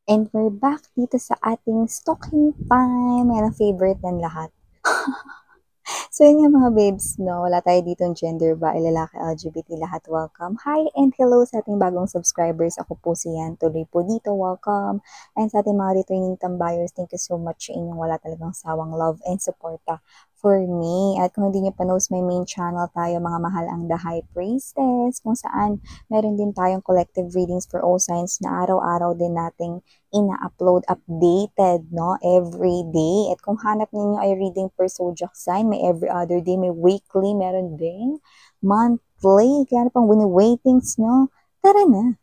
And we're back dito sa ating stalking time. Yan ang favorite ng lahat. So yun nga mga babes, no? Wala tayo ditong gender ba, lalaki, LGBT, lahat welcome. Hi and hello sa ating bagong subscribers. Ako po si Yan. Tuloy po dito, welcome. And sa ating mga returning tambayers, thank you so much sa inyong wala talagang sawang love and suporta for me. At kung hindi nyo pa knows my main channel tayo, mga mahal ang The High Priestess, kung saan meron din tayong collective readings for all signs na araw-araw din nating ina-upload updated, no? Every day. At kung hanap ninyo ay reading per zodiac sign, may every other day, may weekly, meron din monthly. Kaya ano pang wini-waitings nyo? Tara na!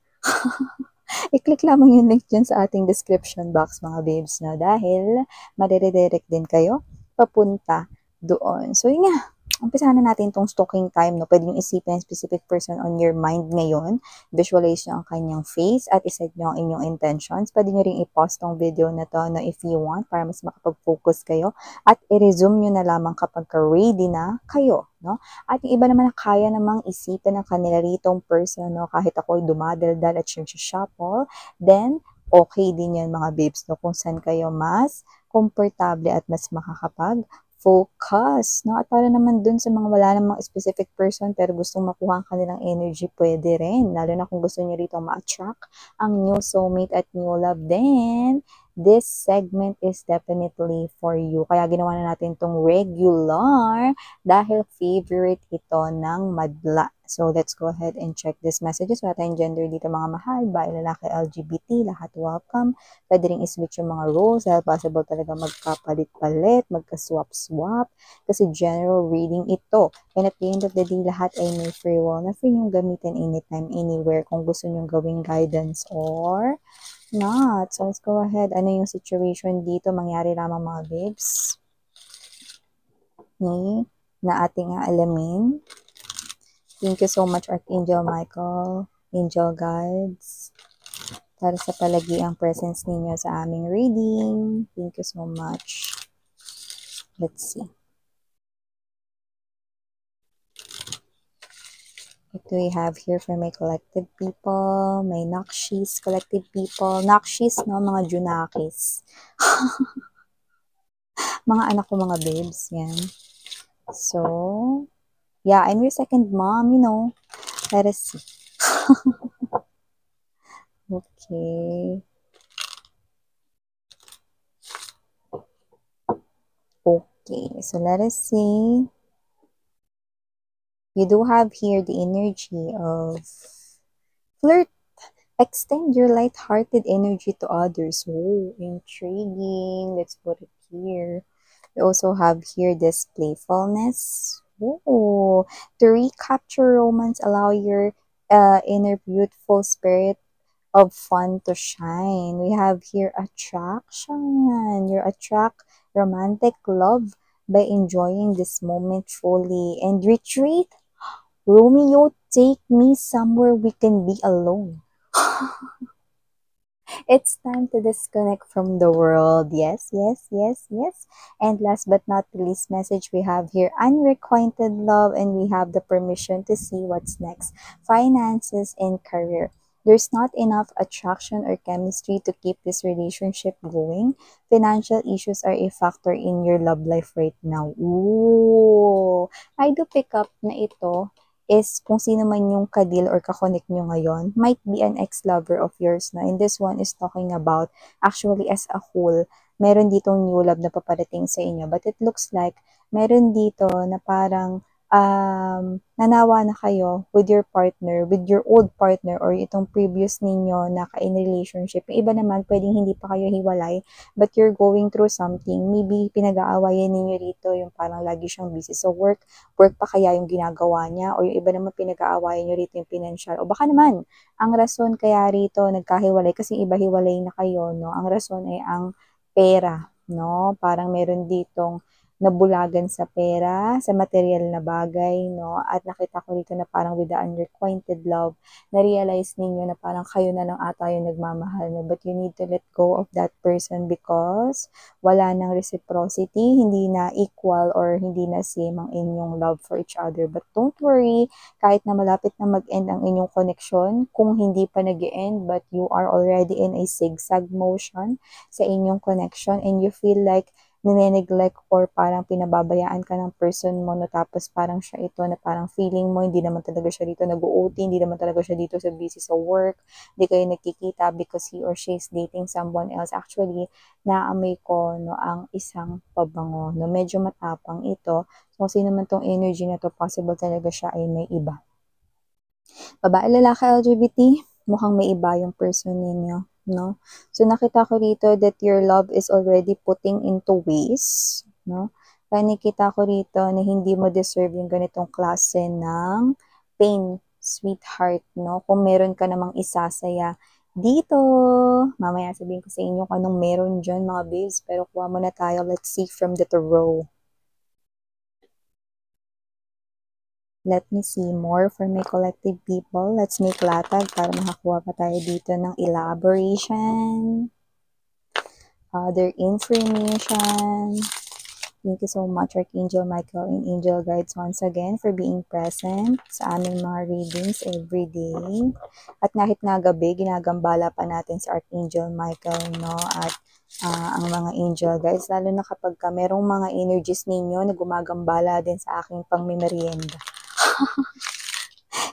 I-click lamang yung link dyan sa ating description box, mga babes, no? Dahil madire-direct din kayo papunta doon. So, yun nga. Umpisahan na natin itong stalking time, no? Pwede nyo isipin ang specific person on your mind ngayon. Visualize nyo ang kanyang face at iset nyo ang inyong intentions. Pwede nyo rin i-pause tong video na to, no, if you want, para mas makapag-focus kayo. At i-resume nyo na lamang kapag ready na kayo, no? At yung iba naman na kaya namang isipin ng kanila ritong person, no? Kahit ako'y dumadaldal at shuffle, then okay din yan mga babes, no? Kung saan kayo mas komportable at mas makakapag-focus, no? At para naman dun sa mga wala namang specific person pero gustong makuha ang kanilang energy, pwede rin. Lalo na kung gusto nyo rito ma-attract ang new soulmate at new love, then this segment is definitely for you. Kaya ginawa na natin tong regular dahil favorite ito ng madla. So, let's go ahead and check these messages. Wala tayong gender dito mga mahal, babae, lalaki, LGBT, lahat welcome. Pwede rin i-switch yung mga roles dahil possible talaga magkapalit-palit, magka-swap-swap, kasi general reading ito. And at the end of the day, lahat ay may free will na free yung gamitin anytime, anywhere kung gusto nyong gawing guidance or not. So, let's go ahead. Ano yung situation dito? Mangyari lamang mga babes. Okay, na ating aalamin. Thank you so much, Archangel Michael, Angel Guides, para sa palagiang presence ninyo sa aming reading. Thank you so much. Let's see. What do we have here for my collective people? May Nakshis, collective people. Nakshis, no? Mga Junakis. Mga anak ko, mga babes. Yan. So, yeah, I'm your second mom, you know. Let us see. Okay. Okay, so let us see. You do have here the energy of flirt. Extend your light-hearted energy to others. Oh, intriguing. Let's put it here. We also have here this playfulness. Oh, to recapture romance, allow your inner beautiful spirit of fun to shine. We have here attraction. You attract romantic love by enjoying this moment fully. And retreat. Romeo, take me somewhere we can be alone. It's time to disconnect from the world. Yes, yes, yes, yes. And last but not the least message we have here, unrequited love, and we have the permission to see what's next. Finances and career. There's not enough attraction or chemistry to keep this relationship going. Financial issues are a factor in your love life right now. Ooh, I do pick up na ito is kung sino man yung kadil or kakonek nyo ngayon, might be an ex-lover of yours na. And this one is talking about, actually as a whole, meron ditong new love na paparating sa inyo. But it looks like, meron dito na parang nanawa na kayo with your partner, with your old partner, or itong previous ninyo na ka-in relationship. Yung iba naman, pwedeng hindi pa kayo hiwalay, but you're going through something. Maybe pinag-aawayan ninyo rito yung parang lagi siyang busy sa work pa kaya yung ginagawa niya, o yung iba naman pinag-aawayan nyo rito yung financial, o baka naman, ang rason kaya rito nagkahiwalay, kasi iba hiwalay na kayo, no? Ang rason ay ang pera, no? Parang meron ditong nabulagan sa pera, sa material na bagay, no? At nakita ko dito na parang with the unrequited love, na-realize ninyo na parang kayo na lang ata yung nagmamahal, no? But you need to let go of that person because wala nang reciprocity, hindi na equal or hindi na same ang inyong love for each other. But don't worry, kahit na malapit na mag-end ang inyong connection, kung hindi pa nag-end but you are already in a zigzag motion sa inyong connection and you feel like nine-neglect or parang pinababayaan ka ng person mo no, tapos parang siya ito na parang feeling mo hindi naman talaga siya dito nag-OT, hindi naman talaga siya dito sa busy sa work, hindi kayo nagkikita because he or she is dating someone else. Actually, naamoy ko no, ang isang pabango. No, medyo matapang ito. So, sino man tong energy na to, possible talaga siya ay may iba. Babae, lalaki, LGBT, mukhang may iba yung person ninyo. No? So, nakita ko dito that your love is already putting into waste. No? Kaya nakita ko rito na hindi mo deserve yung ganitong klase ng pain, sweetheart. No? Kung meron ka namang isasaya dito, mamaya sabihin ko sa inyo kung anong meron dyan mga babes, pero kuha muna tayo. Let's see from the tarot. Let me see more for my collective people. Let's make latag para makakuha pa tayo dito ng elaboration. Other information. Thank you so much, Archangel Michael and Angel Guides once again for being present sa aming mga readings every day. At kahit na gabi, ginagambala pa natin si Archangel Michael, no? At ang mga angel guides, lalo na kapag merong mga energies ninyo na gumagambala din sa aking pangmimerienda.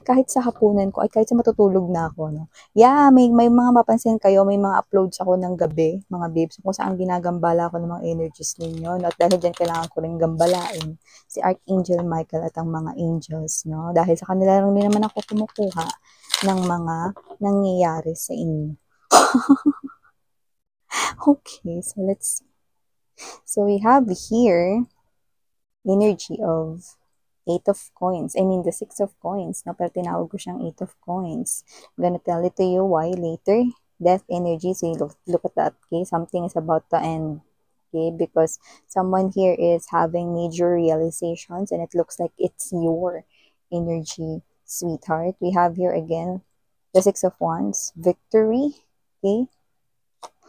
Kahit sa hapunan ko, ay kahit sa matutulog na ako, no? Yeah, may mga mapansin kayo, may mga uploads ako ng gabi, mga babes, kung saan ginagambala ko ng mga energies ninyo, no? At dahil dyan, kailangan ko rin gambalain si Archangel Michael at ang mga angels, no? Dahil sa kanila lang din naman ako kumukuha ng mga nangyayari sa inyo. Okay, so let's see. So we have here energy of 8 of coins. I mean, the 6 of coins. No? Pero tinawag ko siyang 8 of coins. I'm gonna tell it to you why later. Death energy. So you look at that. Okay? Something is about to end. Okay? Because someone here is having major realizations and it looks like it's your energy, sweetheart. We have here again the 6 of wands. Victory. Okay?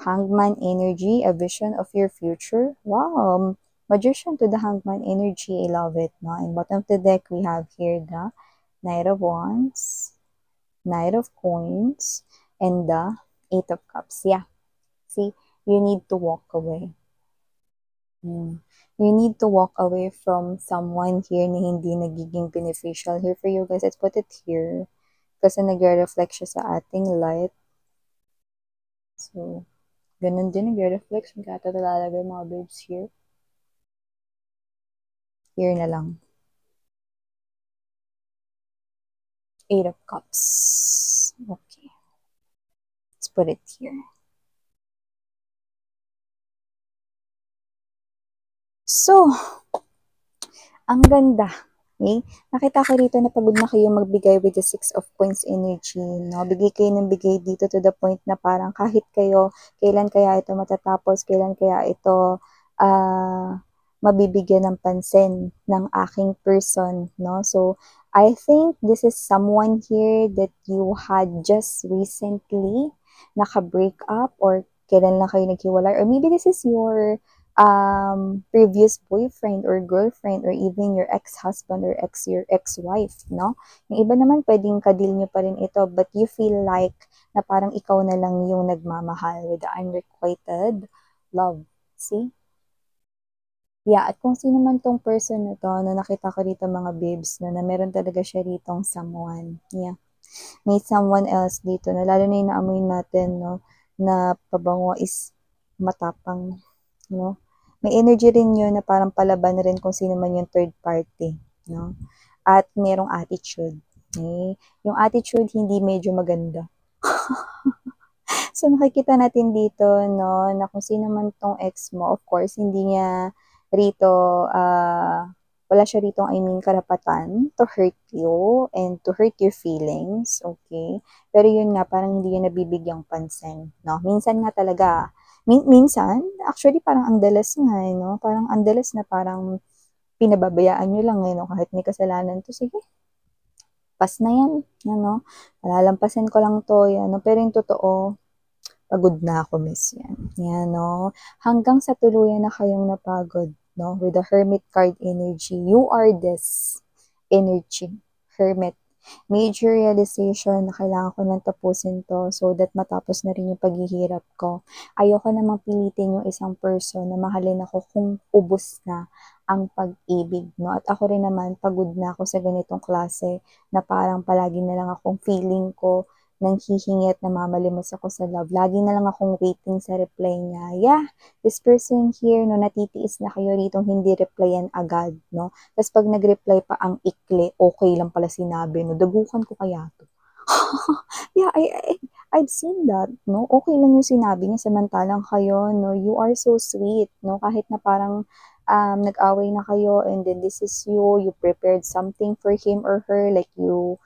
Hangman energy. A vision of your future. Wow. Magician to the Hangman energy. I love it. No? In bottom of the deck, we have here the Knight of Wands, Knight of Coins, and the Eight of Cups. Yeah. See, you need to walk away. You need to walk away from someone here na hindi nagiging beneficial here for you guys. Let's put it here. Kasi nagre-reflect siya sa ating light. So, ganun din nagre-reflect. Kaya talalagay mga babes here. Here na lang. Eight of Cups. Okay. Let's put it here. So, ang ganda. Okay? Nakita ko dito na pagod na kayo magbigay with the 6 of coins energy. No? Bigay kayo ng bigay dito to the point na parang kahit kayo, kailan kaya ito matatapos, kailan kaya ito mabibigyan ng pansin ng aking person. No? So, I think this is someone here that you had just recently naka-break up or kailan lang kayo naghiwalay. Or maybe this is your previous boyfriend or girlfriend or even your ex-husband or your ex-wife, no? Yung iba naman pwedeng kadil nyo pa rin ito but you feel like na parang ikaw na lang yung nagmamahal with the unrequited love. See? Yeah, at kung sino man tong person na to, na nakita ko dito mga babes, na meron talaga siya ritong someone. Yeah. May someone else dito, na lalo na yung naamoy natin, no, na pabango is matapang, no? May energy rin yun na parang palaban rin kung sino man yung third party, no? At merong attitude. Okay? Yung attitude hindi medyo maganda. So nakikita natin dito, no, na kung sino man tong ex mo, of course, hindi niya rito, wala siya rito, I mean, karapatan to hurt you and to hurt your feelings, okay? Pero yun nga, parang hindi niya nabibigyang pansin, no? Minsan nga talaga, Minsan, actually parang ang dalas nga, eh, 'no? Parang ang dalas na parang pinababayaan niyo lang, eh, 'no, kahit may kasalanan 'to, sige, pass na 'yan, ano, palalampasin ko lang 'to, 'yan 'no. Pero yung totoo, pagod na ako, miss, 'yan. 'Yan 'no, hanggang sa tuluyan na kayong napagod 'no, with the Hermit card energy. You are this energy, Hermit. Major realization na kailangan ko ng tapusin 'to so that matapos na rin yung paghihirap ko. Ayoko namang pilitin yung isang person na mahalin ako kung ubos na ang pag-ibig 'no, at ako rin naman pagod na ako sa ganitong klase na parang palagi na lang akong feeling ko nanghihingi at namamalimos ako sa love. Lagi na lang akong waiting sa reply niya. Yeah, this person here 'no, natitiis na kayo ritong hindi replyan agad 'no. Tas 'pag nag-reply pa ang ikli, okey lang pala sinabi 'no, dagukan ko kaya 'to. Yeah, I've seen that 'no, okey lang yung sinabi niya samantalang kayo 'no, you are so sweet 'no, kahit na parang, nag-away na kayo and then this is you prepared something for him or her, like you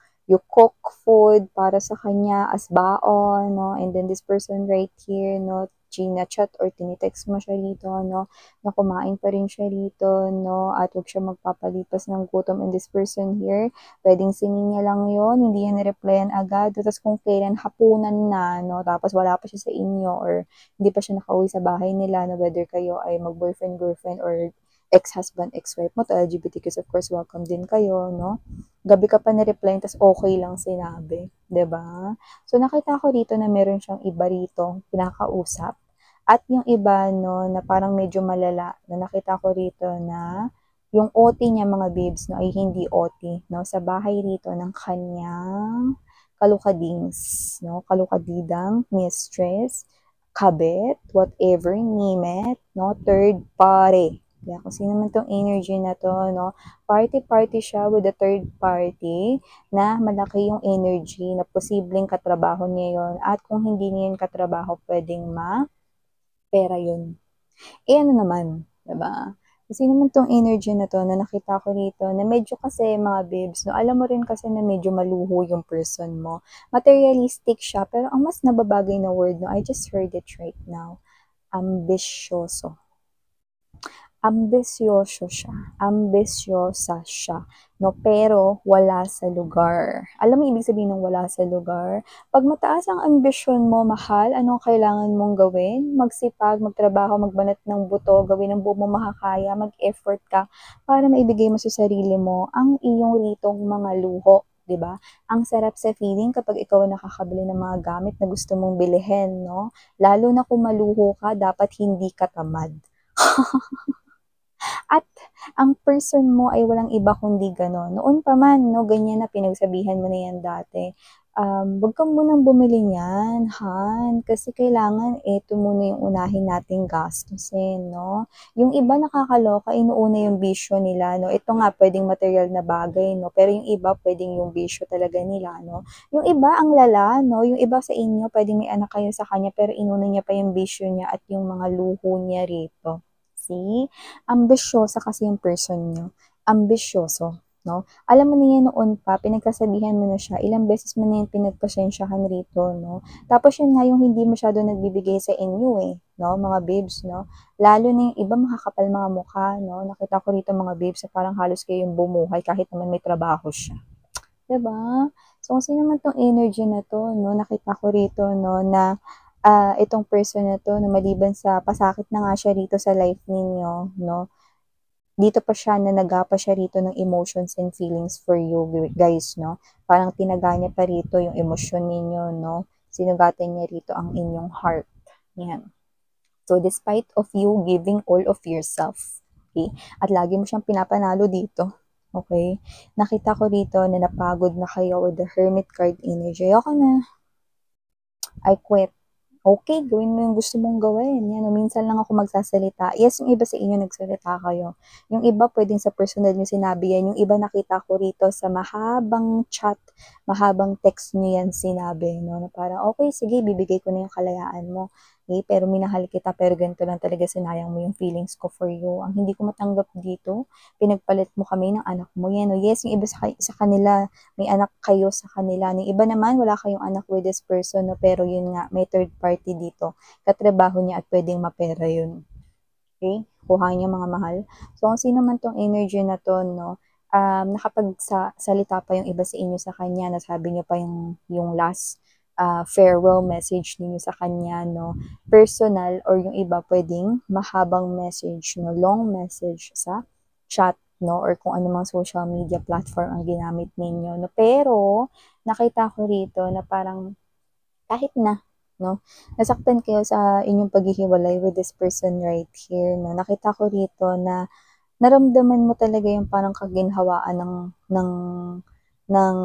cook food para sa kanya as baon 'no, and then this person right here 'no, china-chat or tinitext mo siya rito 'no, na kumain pa rin siya rito 'no, at huwag siya magpapalipas ng gutom, and this person here, puwedeng singin niya lang 'yun, hindi niya ni-replyan agad, tapos kung kailan hapunan na 'no, tapos wala pa siya sa inyo or hindi pa siya nakauwi sa bahay nila na whether kayo ay mag-boyfriend, girlfriend or ex-husband, ex-wife mo to LGBTQs, of course welcome din kayo 'no. Gabi ka pa ni-replyan ta's okey lang sinabi, 'di ba? So nakita ko rito na meron siyang iba rito kinakausap at yung iba 'no, na parang medyo malala na nakita ko rito na yung OT niya mga babes 'no, ay hindi OT 'no, sa bahay rito ng kaniyang kalukadings 'no, kalukadidang mistress, kabit, whatever, name it 'no, third party. Kaya kung sino man 'tong energy na 'to 'no, party-party siya with the third party na malaki yung energy na posibleng katrabaho niya yun at kung hindi niya yun katrabaho puwedeng pera yun. Eh, ano naman, 'di ba? Kung sino man 'tong energy na 'to na nakita ko rito na medyo kasi mga babes 'no, alam mo rin kasi na medyo maluho yung person mo. Materialistic siya pero ang mas nababagay na word 'no, I just heard it right now, ambisyoso. Ambisyosa siya 'no, pero wala sa lugar. Alam mo ibig sabihin ng wala sa lugar? 'Pag mataas ang ambisyon mo, mahal, anong kailangan mong gawin? Magsipag, magtrabaho, magbanat ng buto, gawin ang buong mong makakaya, mag-effort ka para maibigay mo sa sarili mo ang iyong ritong mga luho, 'di ba? Ang sarap sa feeling kapag ikaw ang nakakabili ng mga gamit na gusto mong bilhin 'no, lalo na kung maluho ka, dapat hindi ka tamad. At ang person mo ay walang iba kundi gano'n. Noon pa man 'no, ganyan na pinagsabihan mo na 'yan dati. "Wag ka munang bumili niyan, Han, kasi kailangan eto muna yung unahin nating gastusin 'no." Yung iba nakakaloka, inuuna yung bisyo nila 'no. Ito nga puwedeng material na bagay 'no, pero yung iba puwedeng yung bisyo talaga nila 'no. Yung iba ang lala 'no, yung iba sa inyo puwedeng may anak kayo sa kanya pero inuna niya pa yung bisyo niya at yung mga luho niya rito. See? Ambisyosa kasi yung person niyo, ambisyoso, 'no? Alam mo na 'yan noon pa, pinagsasabihan mo na siya, ilang beses mo na 'yan pinagpasensyahan rito, 'no? Tapos 'yun nga yung hindi masyadong nagbibigay sa inyo, eh, 'no, mga babes, 'no? Lalo na yung iba makakapal mga mukha, 'no? Nakita ko rito mga babes na parang halos kayong bumuhay kahit naman may trabaho siya, 'di ba? So, kung sino man 'tong energy na 'to, 'no, nakita ko rito, 'no, na itong person na 'to na maliban sa pasakit na nga siya rito sa life ninyo 'no, dito pa siya nanaga pa siya rito ng emotions and feelings for you guys 'no. Parang tinaga niya pa rito yung emosyon ninyo 'no, sinugatan niya rito ang inyong heart, 'yan. So, despite of you giving all of yourself, okey, at lagi mo siyang pinapanalo dito, okey. Nakita ko rito na napagod na kayo with the Hermit card energy. Ayoko na, I quit. Okay, gawin mo yung gusto mong gawin, 'yan, minsan lang ako magsasalita. Yes, yung iba sa inyo nagsalita kayo, yung iba puwedeng sa personal niyo sinabi 'yan, yung iba nakita ko rito sa mahabang chat, mahabang text niyo 'yan sinabi 'no, na parang, "Okey sige, bibigay ko na yung kalayaan mo." okay? Pero minahal kita, pero ganito lang talaga, sinayang mo yung feelings ko for you. Ang hindi ko matanggap dito, pinagpalit mo kami ng anak mo. Yan, yes, yung iba sa kanila, may anak kayo sa kanila. Yung iba naman, wala kayong anak with this person, no? Pero yun nga, may third party dito. Katrabaho niya at pwedeng mapera yun. Okay? Kuha niyo mga mahal. So, kung sino man tong energy na to, no, nakapagsalita pa yung iba sa inyo sa kanya, nasabi niyo pa yung last farewell message niyo sa kanya, no, personal, or yung iba pwedeng mahabang message, no, long message sa chat, no, or kung anumang social media platform ang ginamit ninyo, no. Pero, nakita ko rito na parang kahit na, no, nasaktan kayo sa inyong paghihiwalay with this person right here, no, nakita ko rito na naramdaman mo talaga yung parang kaginhawaan ng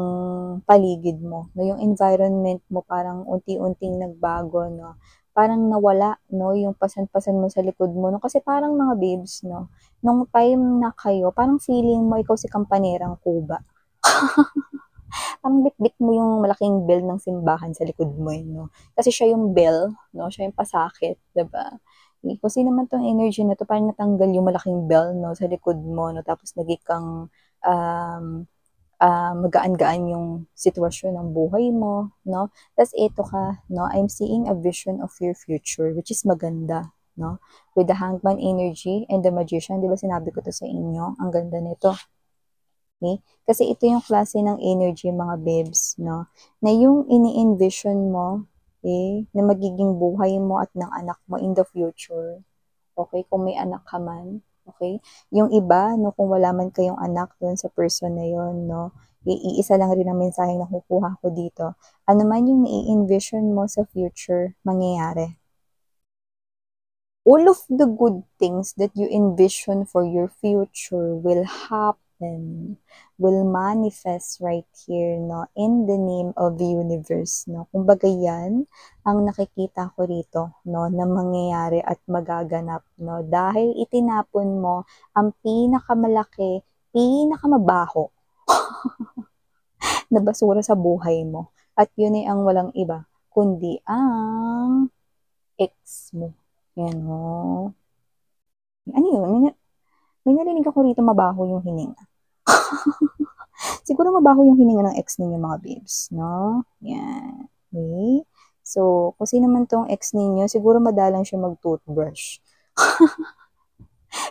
paligid mo, no, yung environment mo parang unti-unting nagbago, no, parang nawala, no, yung pasan-pasan mo sa likod mo, no, kasi parang mga babes, no, nung time na kayo, parang feeling mo ikaw si Kampanerang Kuba. Parang bitbit mo yung malaking bell ng simbahan sa likod mo, no? Kasi siya yung bell, no? Siya yung pasakit, diba? Kung sino man tong energy na to, parang natanggal yung malaking bell, no, sa likod mo, no? Tapos naging kang magaan-gaan yung sitwasyon ng buhay mo, no? Tapos ito ka, no? I'm seeing a vision of your future, which is maganda, no? With the Hangman energy and the Magician, di ba sinabi ko to sa inyo? Ang ganda nito. Okay? Kasi ito yung klase ng energy, mga babes, no? Na yung ini-envision mo, okay, na magiging buhay mo at ng anak mo in the future. Okay? Kung may anak ka man, okay? Yung iba, no, kung wala man kayong anak doon sa person na yon, no, iisa lang rin ang mensahe na kukuha ko dito. Ano man yung i-envision mo sa future, mangyayari. All of the good things that you envision for your future will happen, will manifest right here, no, in the name of the universe, no. Kumbaga yan ang nakikita ko rito, no, na mangyayari at magaganap, no, dahil itinapon mo ang pinakamalaki, pinakamabaho na basura sa buhay mo. At yun ay ang walang iba, kundi ang ex mo. Yan, oh. Ano yun? May narinig ako rito mabaho yung hininga. Siguro mabaho yung hininga ng ex ninyo, mga babes, no? Yan. Okay? So, kung sino man tong ex ninyo, siguro madalang siya mag-toothbrush.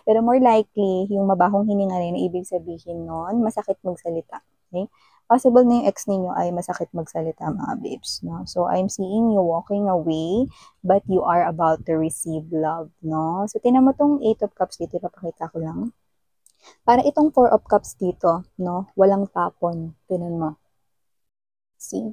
Pero more likely, yung mabahong hininga rin, ibig sabihin nun, masakit magsalita. Okay? Possible na yung ex ninyo ay masakit magsalita, mga babes, no? So, I'm seeing you walking away, but you are about to receive love, no? So, tinan mo tong 8 of Cups dito, ipapakita ko lang. Para itong 4 of Cups dito, no? Walang tapon. Tinan mo. See?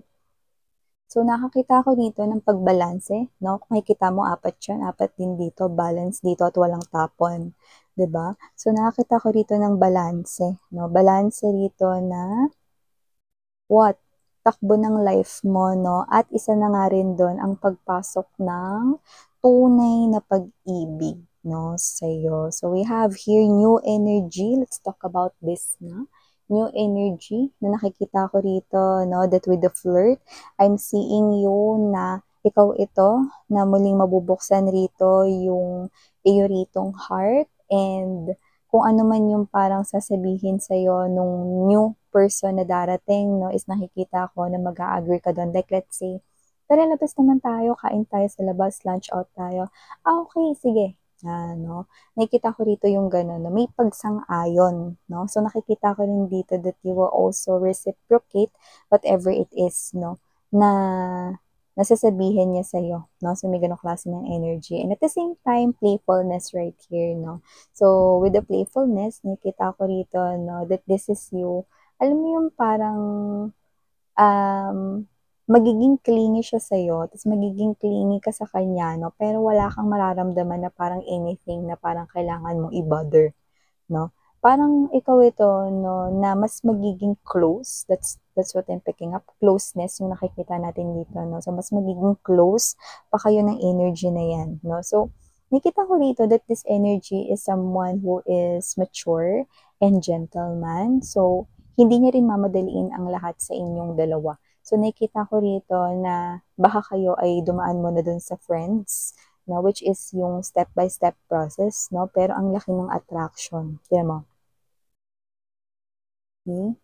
So, nakakita ko dito ng pagbalanse, no? Kung makikita mo, apat yan, apat din dito, balance dito at walang tapon. 'Di ba? So, nakakita ko dito ng balanse, no? Balanse dito na what? Takbo ng life mo, no? At isa na nga rin doon ang pagpasok ng tunay na pag-ibig, no, sa'yo. So, we have here new energy. Let's talk about this na. New energy na nakikita ko rito, no, that with the flirt, I'm seeing you na ikaw ito, na muling mabubuksan rito yung iyo ritong heart, and kung ano man yung parang sasabihin sa'yo nung new person na darating, no, is nakikita ko na mag-a-agree ka doon. Like, let's say, tara, labas naman tayo, kain tayo sa labas, lunch out tayo. Okay, sige. No? Nakikita ko rito yung gano'n, no? May pagsang-ayon, no? So, nakikita ko rin dito that you will also reciprocate whatever it is, no, na nasasabihin niya sa'yo, no? So, may ganong klase ng energy. And at the same time, playfulness right here, no? So, with the playfulness, nakikita ko rito, no, that this is you. Alam mo yung parang magiging clingy siya sa'yo, tapos magiging clingy ka sa kanya, no? Pero wala kang mararamdaman na parang anything na parang kailangan mong i-bother, no? Parang ikaw ito, no, na mas magiging close. That's what I'm picking up. Closeness yung nakikita natin dito, no? So, mas magiging close pa kayo ng energy na yan, no? So, nakita ko dito that this energy is someone who is mature and gentleman. So, hindi niya rin mamadaliin ang lahat sa inyong dalawa. So, nakikita ko rito na baka kayo ay dumaan mo na dun sa friends, no, which is yung step-by-step process, no, pero ang laki ng attraction. Tignan mo. Okay?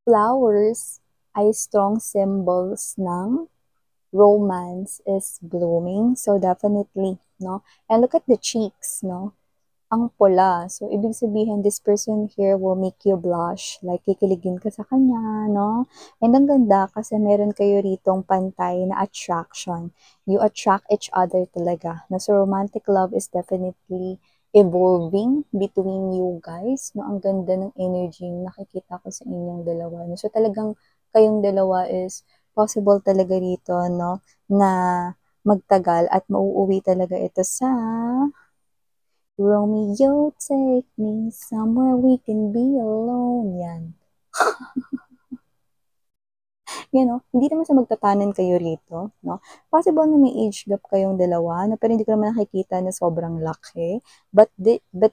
Flowers ay strong symbols ng romance is blooming. So, definitely, no? And look at the cheeks, no? Ang pula. So, ibig sabihin, this person here will make you blush. Like, kikiligin ka sa kanya, no? And ang ganda kasi meron kayo ritong pantay na attraction. You attract each other talaga. No? So, romantic love is definitely evolving between you guys. No? Ang ganda ng energy nakikita ko sa inyong dalawa. No? So, talagang kayong dalawa is possible talaga rito, no? Na magtagal at mauuwi talaga ito sa Romeo, take me somewhere we can be alone. Yan. You know, hindi naman sa magtatanan kayo rito, no? Possible na may age gap kayong dalawa, no? Pero hindi ko naman nakikita na sobrang laki. But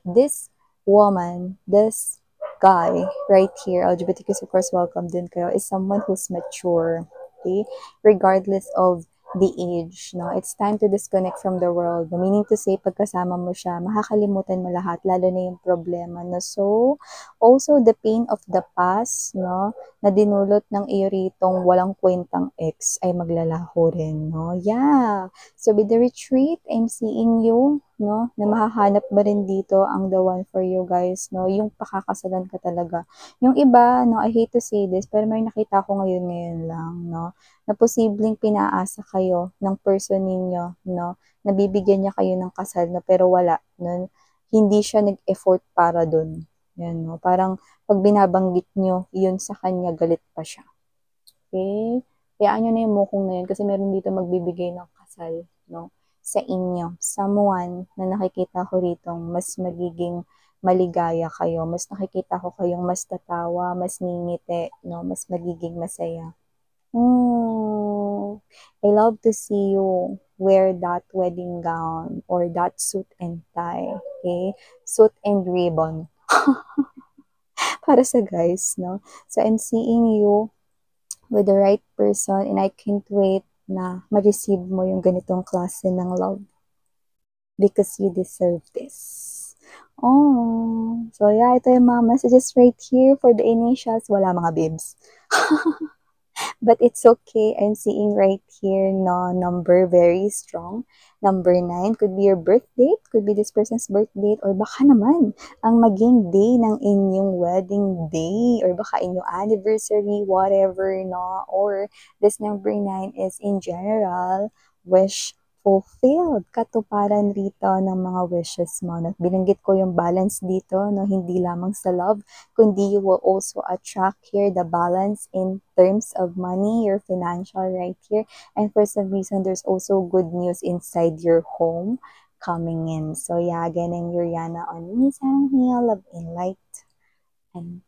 this woman, this guy right here, LGBTQ of course welcome din kayo, is someone who's mature, okay? Regardless of the age, no? It's time to disconnect from the world. Meaning to say, pagkasama mo siya, makakalimutan mo lahat, lalo na yung problema, no? So, also the pain of the past, no? Na dinulot ng iyo ritong walang kwentang ex ay maglalaho rin, no? Yeah. So, with the retreat, I'm seeing you, no? Na mahahanap ba rin dito ang the one for you guys, no? Yung pakakasalan ka talaga. Yung iba, no? I hate to say this, pero may nakita ko ngayon lang, no? Na posibleng pinaasa kayo ng person ninyo, no? Nabibigyan niya kayo ng kasal, no? Pero wala, no? Hindi siya nag-effort para dun. Yan, no? Parang pag binabanggit nyo, yun sa kanya, galit pa siya. Okay? Hayaan nyo na yung mukong na yun kasi meron dito magbibigay ng kasal, no? Sa inyo. Someone na nakikita ko rito, mas magiging maligaya kayo. Mas nakikita ko kayong mas tatawa, mas ngingiti, no? Mas magiging masaya. Oh, I love to see you wear that wedding gown or that suit and tie, okay? Suit and ribbon. Para sa guys, no? So, I'm seeing you with the right person and I can't wait na ma-receive mo yung ganitong klase ng love because you deserve this. Oh, so yeah, ito yung mga messages right here for the initials. Wala mga bibs. But it's okay. I'm seeing right here, no, number very strong. Number 9 could be your birth date, could be this person's birth date, or baka naman ang maging day ng inyong wedding day, or baka inyong anniversary, whatever, no? Or this number 9 is in general, wish fulfilled, katuparan rito ng mga wishes mo. No? Binanggit ko yung balance dito, no? Hindi lamang sa love, kundi you will also attract here the balance in terms of money, your financial right here. And for some reason, there's also good news inside your home coming in. So yeah, again, I'm Yuriana on Nisang Heal, Love in Light. And